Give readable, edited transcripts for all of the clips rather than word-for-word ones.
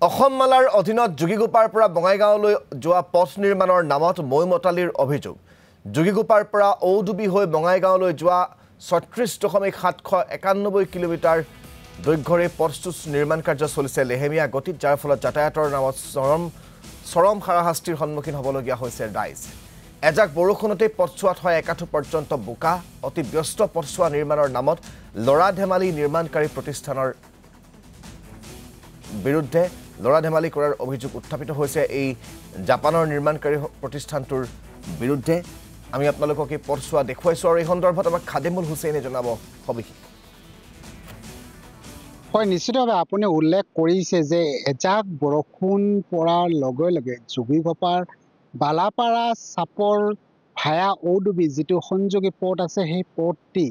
অসম মালাৰ অধীনত যোগীগোপাৰ পৰা বঙাইগাঁৱলৈ যোৱা পথ নিৰ্মাণৰ নামত মৈমতালিৰ অভিযোগ। যোগীগোপাৰ পৰা ঔডুবি হৈ বঙাইগাঁৱলৈ যোৱা ৩৬.৭৯১ কিলোমিটাৰ দৈৰ্ঘ্যৰ পথটোৰ নিৰ্মাণ কাৰ্য চলিছে লেহেমীয়া গতিত, যাৰ ফলত যাতায়াতৰ নামত চৰম হাৰাশাস্তিৰ সন্মুখীন হ'বলগীয়া হৈছে ৰাইজ। এজাক বৰষুণতে পথছোৱাত হয় একাঠু পৰ্যন্ত বোকা। অতি ব্যস্ত পথছোৱা নিৰ্মাণৰ নামত লৰা ধেমালি নিৰ্মাণকাৰী প্ৰতিষ্ঠানৰ বিৰুদ্ধে লৰা ধেমালি কৰাৰ অভিযোগ উত্থাপিত হৈছে এই জাপানৰ নিৰ্মাণকাৰী প্ৰতিষ্ঠানটোৰ বিৰুদ্ধে। আমি আপোনালোকক এই পথছোৱা দেখুৱাইছোঁ আৰু এই সন্দৰ্ভত আমাক খাদিমুল হুছেইনে জনাব সবিশেষ। হয়, নিশ্চিতভাৱে আপুনি উল্লেখ কৰিছে যে এজাক বৰষুণ পৰাৰ লগে লগে যোগীগোপাৰ বালাপাৰা চাপৰ ভায়া ঔডুবি যিটো সংযোগী পথ আছে সেই পথটি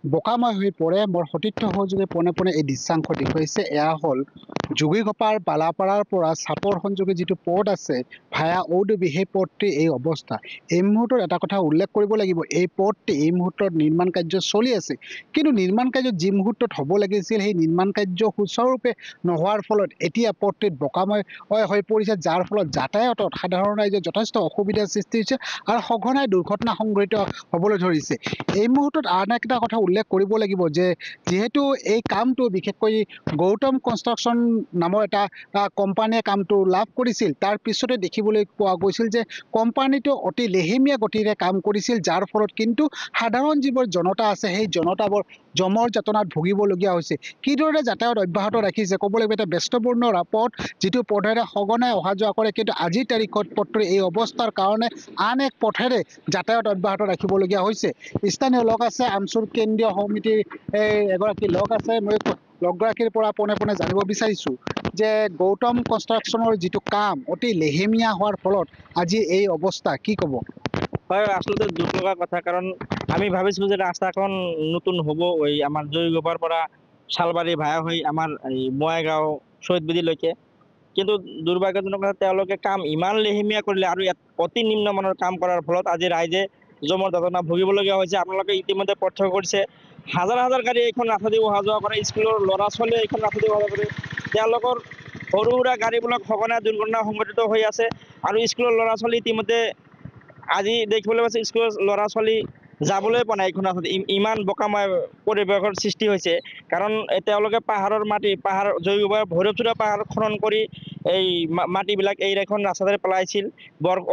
বোকাময় হৈ পৰে। মোৰ সতীৰ্থ সহযোগে পোনে পোনে এই দৃশ্যাংশ দেখুৱাইছে। এয়া হ'ল যোগীগোপাৰ বালাপাৰাৰ পৰা চাপৰ সংযোগী যিটো পথ আছে ভায়া ঔডুবি, সেই পথটিৰ এই অৱস্থা। এই মুহূৰ্তত এটা কথা উল্লেখ কৰিব লাগিব, এই পথটি এই মুহূৰ্তত নিৰ্মাণ কাৰ্য চলি আছে, কিন্তু নিৰ্মাণ কাৰ্য যি মুহূৰ্তত হ'ব লাগিছিল সেই নিৰ্মাণ কাৰ্য সুচাৰুৰূপে নোহোৱাৰ ফলত এতিয়া পথটিত বোকাময় হৈ পৰিছে, যাৰ ফলত যাতায়াতত সাধাৰণ ৰাইজৰ যথেষ্ট অসুবিধাৰ সৃষ্টি হৈছে আৰু সঘনাই দুৰ্ঘটনা সংঘটিত হ'বলৈ ধৰিছে। এই মুহূৰ্তত আন এটা কথা উল্লেখ কৰিব লাগিব যে যিহেতু এই কামটো বিশেষকৈ গৌতম কনষ্ট্ৰাকশ্যন নামৰ এটা কোম্পানীয়ে কামটো লাভ কৰিছিল, তাৰ পিছতে দেখিবলৈ পোৱা গৈছিল যে কোম্পানীটো অতি লেহেমীয়া গতিৰে কাম কৰিছিল, যাৰ ফলত কিন্তু সাধাৰণ যিবোৰ জনতা আছে সেই জনতাবোৰ জমৰ যাতনাত ভুগিবলগীয়া হৈছে। কিদৰে যাতায়াত অব্যাহত ৰাখিছে ক'ব লাগিব, এটা ব্যস্তপূৰ্ণ পথ যিটো পথেৰে সঘনাই অহা যোৱা কৰে, কিন্তু আজিৰ তাৰিখত পথটোৰ এই অৱস্থাৰ কাৰণে আন এক পথেৰে যাতায়াত অব্যাহত ৰাখিবলগীয়া হৈছে। স্থানীয় লোক আছে, আমচুৰ কেন্দ্ৰীয় সমিতিৰ এগৰাকী লোক আছে, মই লগগৰাকীৰ পৰা পোনে পোনে জানিব বিচাৰিছোঁ যে গৌতম কনষ্ট্ৰাকশ্যনৰ যিটো কাম অতি লেহেমীয়া হোৱাৰ ফলত আজি এই অৱস্থা, কি ক'ব? হয়, আচলতে দুখ লগা কথা, কাৰণ আমি ভাবিছিলোঁ যে ৰাস্তাখন নতুন হ'ব এই আমাৰ যোগীগোপাৰ পৰা শালবাৰী ভায়া হৈ আমাৰ এই বঙাইগাঁও শ্বহীদবেদীলৈকে, কিন্তু দুৰ্ভাগ্যজনক কথা তেওঁলোকে কাম ইমান লেহেমীয়া কৰিলে আৰু ইয়াত অতি নিম্নমানৰ কাম কৰাৰ ফলত আজি ৰাইজে জমৰ যাতনা ভুগিবলগীয়া হৈছে। আপোনালোকে ইতিমধ্যে প্ৰত্যক্ষ কৰিছে, হাজাৰ হাজাৰ গাড়ী এইখন ৰাস্তাদি অহা যোৱা কৰে, স্কুলৰ ল'ৰা ছোৱালীয়ে এইখন ৰাস্তাদি অহা যোৱা কৰে, তেওঁলোকৰ সৰু সুৰা গাড়ীবিলাক সঘনাই দুৰ্ঘটনা সংঘটিত হৈ আছে। আৰু স্কুলৰ ল'ৰা ছোৱালী ইতিমধ্যে আজি দেখিবলৈ পাইছে স্কুলৰ ল'ৰা ছোৱালী যাবলৈ পোৱা নাই এইখন ৰাস্তাত, ইমান বোকাময় পৰিৱেশৰ সৃষ্টি হৈছে। কাৰণ তেওঁলোকে পাহাৰৰ মাটি যোগীগোপাৰ ভৈৰৱচূড়া পাহাৰ খনন কৰি এই মাটিবিলাক এই এখন ৰাস্তাতে পেলাইছিল।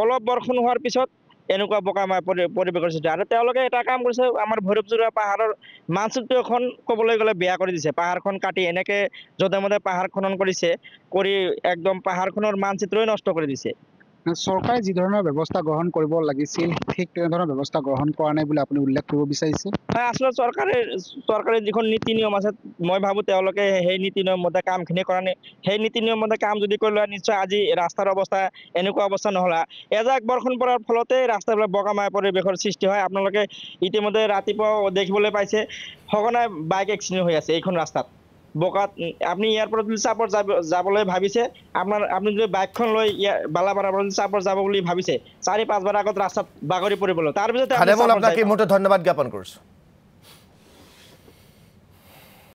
অলপ বৰষুণ হোৱাৰ পিছত এনেকুৱা বোকাময় পৰিৱেশৰ সৃষ্টি। আৰু তেওঁলোকে এটা কাম কৰিছে, আমাৰ ভৈৰৱচূড়া পাহাৰৰ মানচিত্ৰ এখন ক'বলৈ গ'লে বেয়া কৰি দিছে। পাহাৰখন কাটি এনেকে যধে মধে পাহাৰ খনন কৰিছে, কৰি একদম পাহাৰখনৰ মানচিত্ৰই নষ্ট কৰি দিছে। চৰকাৰে যি ধৰণৰ ব্যৱস্থা গ্ৰহণ কৰিব লাগিছিল ঠিক তেনেধৰণৰ ব্যৱস্থা গ্ৰহণ কৰা নাই বুলি আপুনি উল্লেখ কৰিব বিচাৰিছে? হয়, আচলতে চৰকাৰে যিখন নীতি নিয়ম আছে, মই ভাবোঁ তেওঁলোকে সেই নীতি নিয়ম মতে কামখিনি কৰা নাই। সেই নীতি নিয়ম মতে কাম যদি কৰি লয়, নিশ্চয় আজি ৰাস্তাৰ অৱস্থা এনেকুৱা অৱস্থা নহ'লা। এজাক বৰষুণ পৰাৰ ফলতে ৰাস্তাবিলাক বোকাময় পৰিৱেশৰ সৃষ্টি হয়। আপোনালোকে ইতিমধ্যে ৰাতিপুৱাও দেখিবলৈ পাইছে সঘনাই বাইক এক্সিডেণ্ট হৈ আছে এইখন ৰাস্তাত বোকাত। আপুনি ইয়াৰ পৰা যদি চাপৰ যাবলৈ ভাবিছে, আপুনি যদি বাইকখন লৈ বালাপাৰাৰ পৰা যদি চাপৰ যাব বুলি ভাবিছে, ৪-৫ বাৰ আগত ৰাস্তাত বাগৰি পৰিবলৈ, তাৰপিছত আপোনাক এই মুহূৰ্তত ধন্যবাদ জ্ঞাপন কৰিছোঁ।